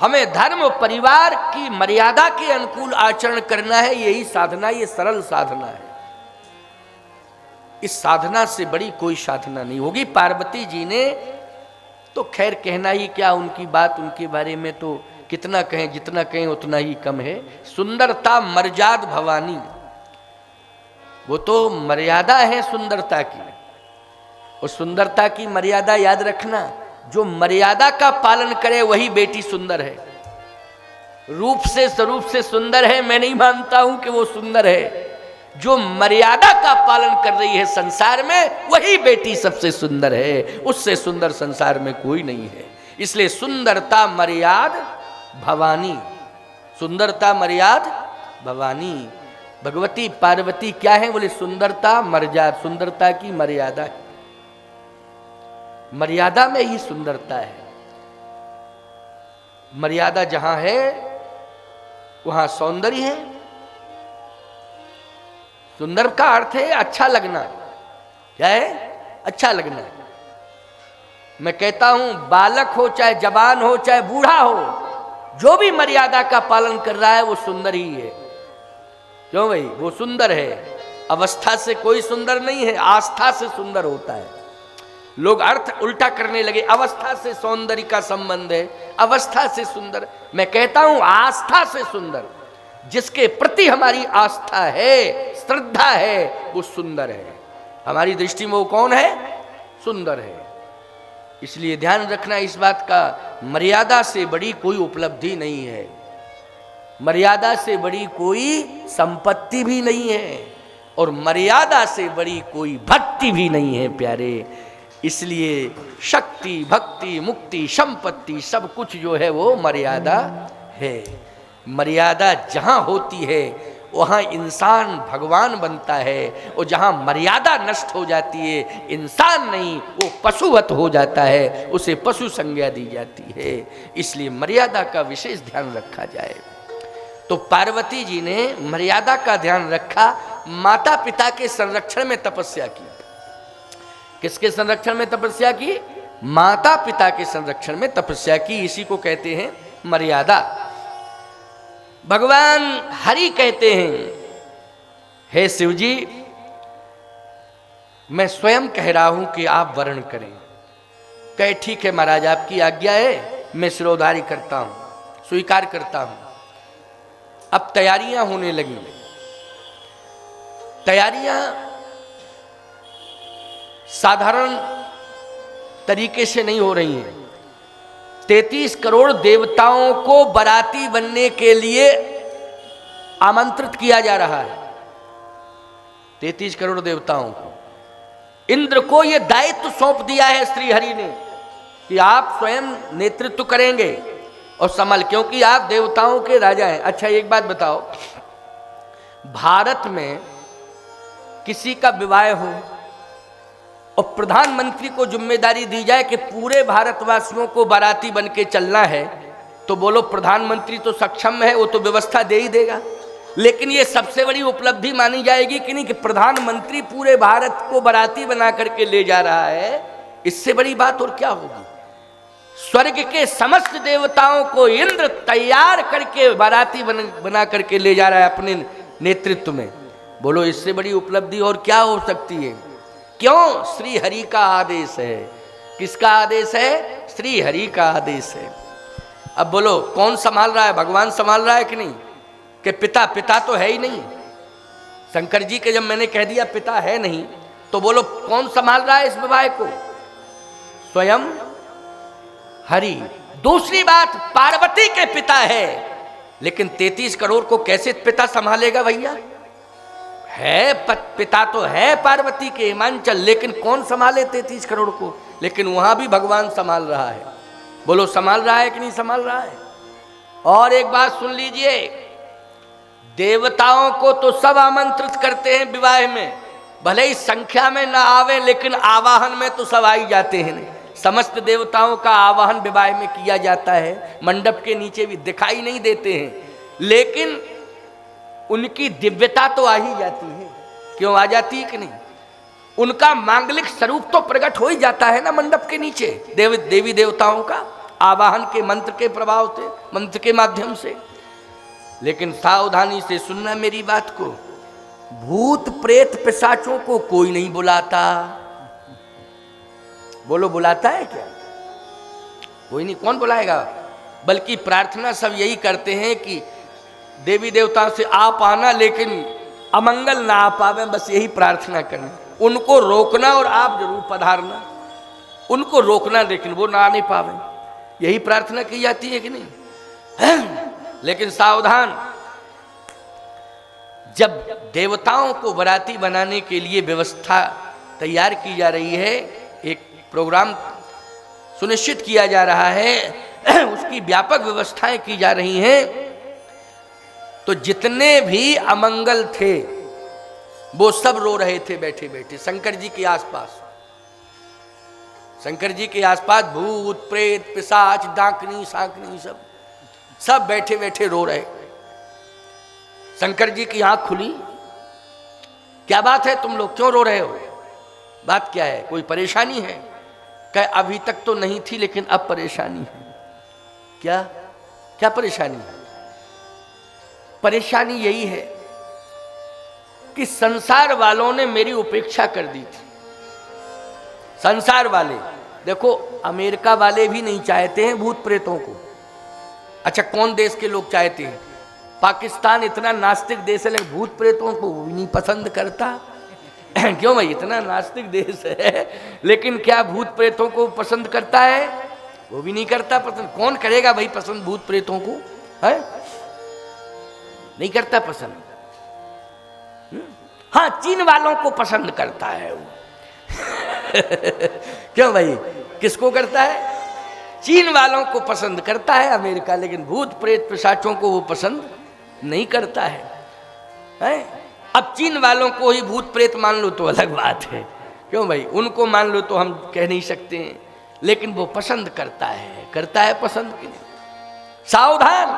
हमें धर्म परिवार की मर्यादा के अनुकूल आचरण करना है। यही साधना, ये सरल साधना है। इस साधना से बड़ी कोई साधना नहीं होगी। पार्वती जी ने तो खैर कहना ही क्या, उनकी बात, उनके बारे में तो कितना कहें, जितना कहें उतना ही कम है। सुंदरता मर्याद भवानी, वो तो मर्यादा है सुंदरता की। और सुंदरता की मर्यादा याद रखना, जो मर्यादा का पालन करे वही बेटी सुंदर है। रूप से स्वरूप से सुंदर है, मैं नहीं मानता हूं कि वो सुंदर है। जो मर्यादा का पालन कर रही है संसार में, वही बेटी सबसे सुंदर है। उससे सुंदर संसार में कोई नहीं है। इसलिए सुंदरता मर्याद भवानी, सुंदरता मर्याद भवानी। भगवती पार्वती क्या है? बोले सुंदरता मर्यादा, सुंदरता की मर्यादा है। मर्यादा में ही सुंदरता है। मर्यादा जहां है वहां सौंदर्य है। सुंदर का अर्थ है अच्छा लगना। क्या है? अच्छा लगना। मैं कहता हूं बालक हो चाहे जवान हो चाहे बूढ़ा हो, जो भी मर्यादा का पालन कर रहा है वो सुंदर ही है। क्यों भाई? वो सुंदर है। अवस्था से कोई सुंदर नहीं है, आस्था से सुंदर होता है। लोग अर्थ उल्टा करने लगे, अवस्था से सौंदर्य का संबंध है, अवस्था से सुंदर। मैं कहता हूं आस्था से सुंदर। जिसके प्रति हमारी आस्था है, श्रद्धा है, वो सुंदर है। हमारी दृष्टि में वो कौन है? सुंदर है। इसलिए ध्यान रखना इस बात का, मर्यादा से बड़ी कोई उपलब्धि नहीं है, मर्यादा से बड़ी कोई संपत्ति भी नहीं है, और मर्यादा से बड़ी कोई भक्ति भी नहीं है प्यारे। इसलिए शक्ति, भक्ति, मुक्ति, संपत्ति सब कुछ जो है वो मर्यादा है। मर्यादा जहाँ होती है वहाँ इंसान भगवान बनता है, और जहाँ मर्यादा नष्ट हो जाती है इंसान नहीं, वो पशुवत हो जाता है, उसे पशु संज्ञा दी जाती है। इसलिए मर्यादा का विशेष ध्यान रखा जाए। तो पार्वती जी ने मर्यादा का ध्यान रखा, माता पिता के संरक्षण में तपस्या की। किसके संरक्षण में तपस्या की? माता पिता के संरक्षण में तपस्या की। इसी को कहते हैं मर्यादा। भगवान हरि कहते हैं, हे शिव जी, मैं स्वयं कह रहा हूं कि आप वर्ण करें। कहे ठीक है महाराज, आपकी आज्ञा है, मैं सिरोधारी करता हूं, स्वीकार करता हूं। अब तैयारियां होने लगी। तैयारियां साधारण तरीके से नहीं हो रही हैं। 33 करोड़ देवताओं को बाराती बनने के लिए आमंत्रित किया जा रहा है। 33 करोड़ देवताओं को इंद्र को यह दायित्व सौंप दिया है श्री हरि ने कि आप स्वयं नेतृत्व करेंगे और संभाल, क्योंकि आप देवताओं के राजा हैं। अच्छा एक बात बताओ, भारत में किसी का विवाह हो और प्रधानमंत्री को जिम्मेदारी दी जाए कि पूरे भारतवासियों को बाराती बन के चलना है, तो बोलो प्रधानमंत्री तो सक्षम है, वो तो व्यवस्था दे ही देगा। लेकिन ये सबसे बड़ी उपलब्धि मानी जाएगी कि नहीं, कि प्रधानमंत्री पूरे भारत को बाराती बना करके ले जा रहा है। इससे बड़ी बात और क्या होगी? स्वर्ग के समस्त देवताओं को इंद्र तैयार करके बाराती बना करके ले जा रहा है अपने नेतृत्व में। बोलो इससे बड़ी उपलब्धि और क्या हो सकती है? क्यों? श्री हरि का आदेश है। किसका आदेश है? श्री हरि का आदेश है। अब बोलो कौन संभाल रहा है? भगवान संभाल रहा है कि नहीं? कि पिता तो है ही नहीं। शंकर जी के जब मैंने कह दिया पिता है नहीं, तो बोलो कौन संभाल रहा है इस विवाह को? स्वयं हरि। दूसरी बात, पार्वती के पिता है, लेकिन 33 करोड़ को कैसे पिता संभालेगा भैया? है पिता तो है पार्वती के हिमांचल, लेकिन कौन संभाले 33 करोड़ को? लेकिन वहां भी भगवान संभाल रहा है। बोलो संभाल रहा है कि नहीं संभाल रहा है? और एक बात सुन लीजिए, देवताओं को तो सब आमंत्रित करते हैं विवाह में, भले ही संख्या में ना आवे, लेकिन आवाहन में तो सब आ ही जाते हैं। समस्त देवताओं का आवाहन विवाह में किया जाता है, मंडप के नीचे भी दिखाई नहीं देते हैं, लेकिन उनकी दिव्यता तो आ ही जाती है। क्यों आ जाती है कि नहीं? उनका मांगलिक स्वरूप तो प्रकट हो ही जाता है ना मंडप के नीचे, देवी देवताओं का। आवाहन के मंत्र के प्रभाव से, मंत्र के माध्यम से। लेकिन सावधानी से सुनना मेरी बात को, भूत प्रेत पिशाचों को कोई नहीं बुलाता। बोलो, बुलाता है क्या? कोई नहीं। कौन बुलाएगा? बल्कि प्रार्थना सब यही करते हैं कि देवी देवताओं से आप आना, लेकिन अमंगल ना आ पावे, बस यही प्रार्थना करना। उनको रोकना और आप जरूर पधारना, उनको रोकना लेकिन वो ना आने पावे, यही प्रार्थना की जाती है कि नहीं है? लेकिन सावधान, जब देवताओं को बराती बनाने के लिए व्यवस्था तैयार की जा रही है, एक प्रोग्राम सुनिश्चित किया जा रहा है, उसकी व्यापक व्यवस्थाएं की जा रही हैं, तो जितने भी अमंगल थे वो सब रो रहे थे बैठे बैठे शंकर जी के आसपास। शंकर जी के आसपास भूत प्रेत पिशाच डाकनी सांकनी सब बैठे बैठे रो रहे। शंकर जी की आंख खुली, क्या बात है, तुम लोग क्यों रो रहे हो? बात क्या है? कोई परेशानी है? कहे अभी तक तो नहीं थी, लेकिन अब परेशानी है। क्या क्या परेशानी है? परेशानी यही है कि संसार वालों ने मेरी उपेक्षा कर दी थी। संसार वाले, देखो अमेरिका वाले भी नहीं चाहते हैं भूत प्रेतों को। अच्छा, कौन देश के लोग चाहते हैं? पाकिस्तान इतना नास्तिक देश है, लेकिन भूत प्रेतों को वो भी नहीं पसंद करता। क्यों भाई? इतना नास्तिक देश है, लेकिन क्या भूत प्रेतों को पसंद करता है? वो भी नहीं करता पसंद। कौन करेगा भाई पसंद भूत प्रेतों को? है नहीं करता पसंद। हाँ, चीन वालों को पसंद करता है वो। क्यों भाई? किसको करता है? चीन वालों को पसंद करता है अमेरिका, लेकिन भूत प्रेत पिशाचों को वो पसंद नहीं करता है? अब चीन वालों को ही भूत प्रेत मान लो तो अलग बात है। क्यों भाई? उनको मान लो तो हम कह नहीं सकते हैं, लेकिन वो पसंद करता है पसंद की नहीं। सावधान,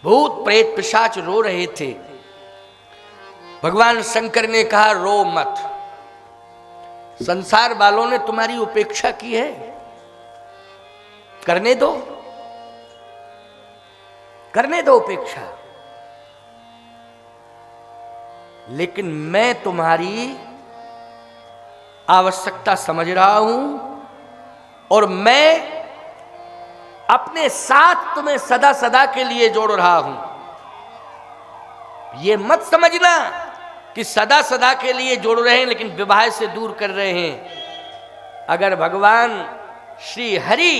भूत प्रेत पिशाच रो रहे थे। भगवान शंकर ने कहा रो मत, संसार वालों ने तुम्हारी उपेक्षा की है, करने दो उपेक्षा, लेकिन मैं तुम्हारी आवश्यकता समझ रहा हूं और मैं अपने साथ तुम्हें सदा सदा के लिए जोड़ रहा हूं। ये मत समझना कि सदा सदा के लिए जोड़ रहे हैं लेकिन विवाह से दूर कर रहे हैं। अगर भगवान श्री हरि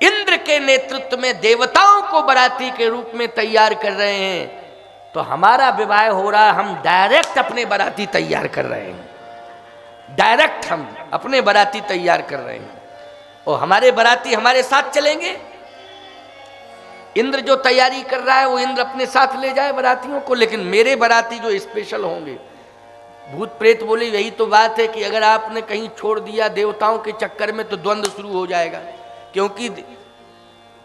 इंद्र के नेतृत्व में देवताओं को बराती के रूप में तैयार कर रहे हैं, तो हमारा विवाह हो रहा है, हम डायरेक्ट अपने बराती तैयार कर रहे हैं, डायरेक्ट हम अपने बराती तैयार कर रहे हैं और हमारे बराती हमारे साथ चलेंगे। इंद्र जो तैयारी कर रहा है वो इंद्र अपने साथ ले जाए बरातियों को, लेकिन मेरे बराती जो स्पेशल होंगे। भूत प्रेत बोले यही तो बात है कि अगर आपने कहीं छोड़ दिया देवताओं के चक्कर में तो द्वंद्व शुरू हो जाएगा, क्योंकि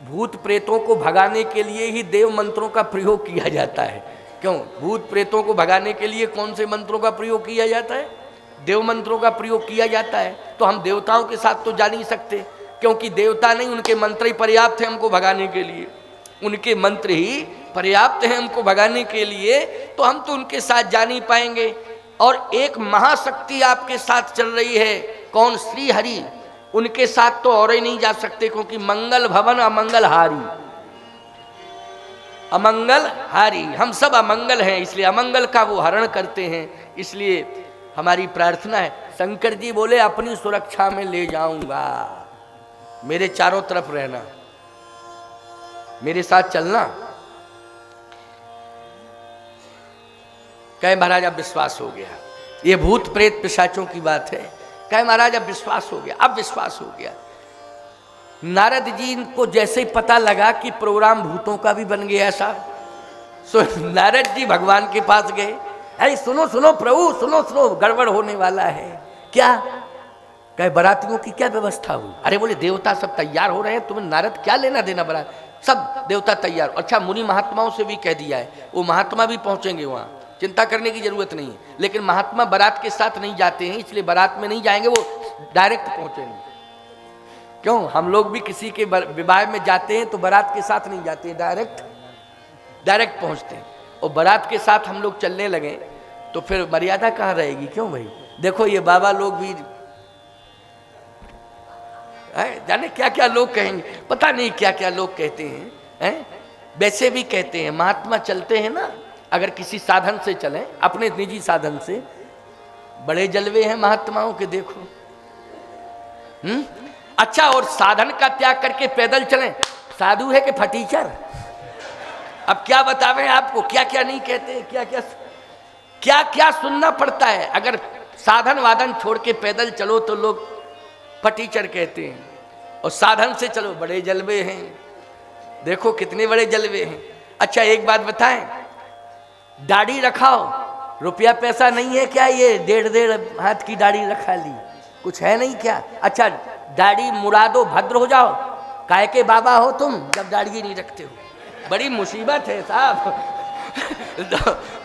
भूत प्रेतों को भगाने के लिए ही देव मंत्रों का प्रयोग किया जाता है। क्यों? भूत प्रेतों को भगाने के लिए कौन से मंत्रों का प्रयोग किया जाता है? देव मंत्रों का प्रयोग किया जाता है। तो हम देवताओं के साथ तो जा नहीं सकते, क्योंकि देवता नहीं, उनके मंत्र ही पर्याप्त है हमको भगाने के लिए, उनके मंत्र ही पर्याप्त है हमको भगाने के लिए, तो हम तो उनके साथ जा नहीं पाएंगे। और एक महाशक्ति आपके साथ चल रही है, कौन? श्री हरि, उनके साथ तो और ही नहीं जा सकते, क्योंकि मंगल भवन अमंगल हारी, अमंगल हारी, हम सब अमंगल हैं, इसलिए अमंगल का वो हरण करते हैं। इसलिए हमारी प्रार्थना है, शंकर जी बोले अपनी सुरक्षा में ले जाऊंगा, मेरे चारों तरफ रहना, मेरे साथ चलना। कहे महाराज अब विश्वास हो गया, ये भूत प्रेत पिशाचों की बात है। कहे महाराज अब विश्वास हो गया, अब विश्वास हो गया। नारद जी को जैसे ही पता लगा कि प्रोग्राम भूतों का भी बन गया ऐसा, सो नारद जी भगवान के पास गए। अरे सुनो सुनो प्रभु, सुनो सुनो, गड़बड़ होने वाला है। क्या? कहे बरातियों की क्या व्यवस्था हुई? अरे बोले देवता सब तैयार हो रहे हैं, तुम्हें नारद क्या लेना देना, बारात सब देवता तैयार। अच्छा, मुनि महात्माओं से भी कह दिया है, वो महात्मा भी पहुंचेंगे वहाँ, चिंता करने की जरूरत नहीं है। लेकिन महात्मा बारात के साथ नहीं जाते हैं, इसलिए बारात में नहीं जाएंगे, वो डायरेक्ट पहुंचेंगे। क्यों? हम लोग भी किसी के विवाह में जाते हैं तो बारात के साथ नहीं जाते, डायरेक्ट पहुंचते हैं। और बारात के साथ हम लोग चलने लगे तो फिर मर्यादा कहाँ रहेगी? क्यों भाई? देखो ये बाबा लोग भी जाने क्या क्या लोग कहेंगे, पता नहीं क्या क्या लोग कहते हैं। वैसे भी कहते हैं महात्मा चलते हैं ना, अगर किसी साधन से चलें, अपने निजी साधन से, बड़े जलवे हैं महात्माओं के, देखो। अच्छा, और साधन का त्याग करके पैदल चलें, साधु है कि फटीचर? अब क्या बतावें आपको, क्या क्या नहीं कहते, क्या क्या सुनना पड़ता है। अगर साधन वाधन छोड़ के पैदल चलो तो लोग फटीचर कहते हैं, और साधन से चलो बड़े जलवे हैं। देखो कितने बड़े जलवे हैं। अच्छा एक बात बताएं, दाढ़ी रखाओ, रुपया पैसा नहीं है क्या? ये 1.5 हाथ की दाढ़ी रखा ली, कुछ है नहीं क्या? अच्छा दाढ़ी मुड़ा दो, भद्र हो जाओ, काय के बाबा हो तुम जब दाढ़ी नहीं रखते हो? बड़ी मुसीबत है साहब।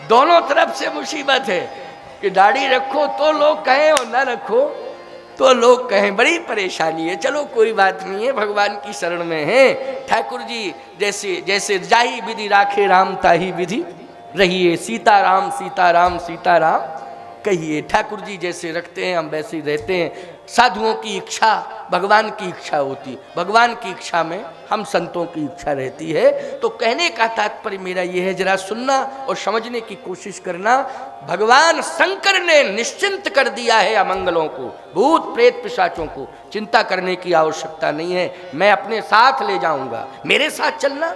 दोनों तरफ से मुसीबत है कि दाढ़ी रखो तो लोग कहें और ना रखो तो लोग कहें, बड़ी परेशानी है। चलो कोई बात नहीं है, भगवान की शरण में है। ठाकुर जी जैसे जैसे जाही विधि राखे राम ताही विधि रहिए, सीताराम सीताराम सीताराम कहिए। ठाकुर जी जैसे रखते हैं हम वैसे ही रहते हैं। साधुओं की इच्छा भगवान की इच्छा होती, भगवान की इच्छा में हम संतों की इच्छा रहती है। तो कहने का तात्पर्य मेरा ये है, जरा सुनना और समझने की कोशिश करना। भगवान शंकर ने निश्चिंत कर दिया है अमंगलों को, भूत प्रेत पिशाचों को। चिंता करने की आवश्यकता नहीं है, मैं अपने साथ ले जाऊंगा, मेरे साथ चलना।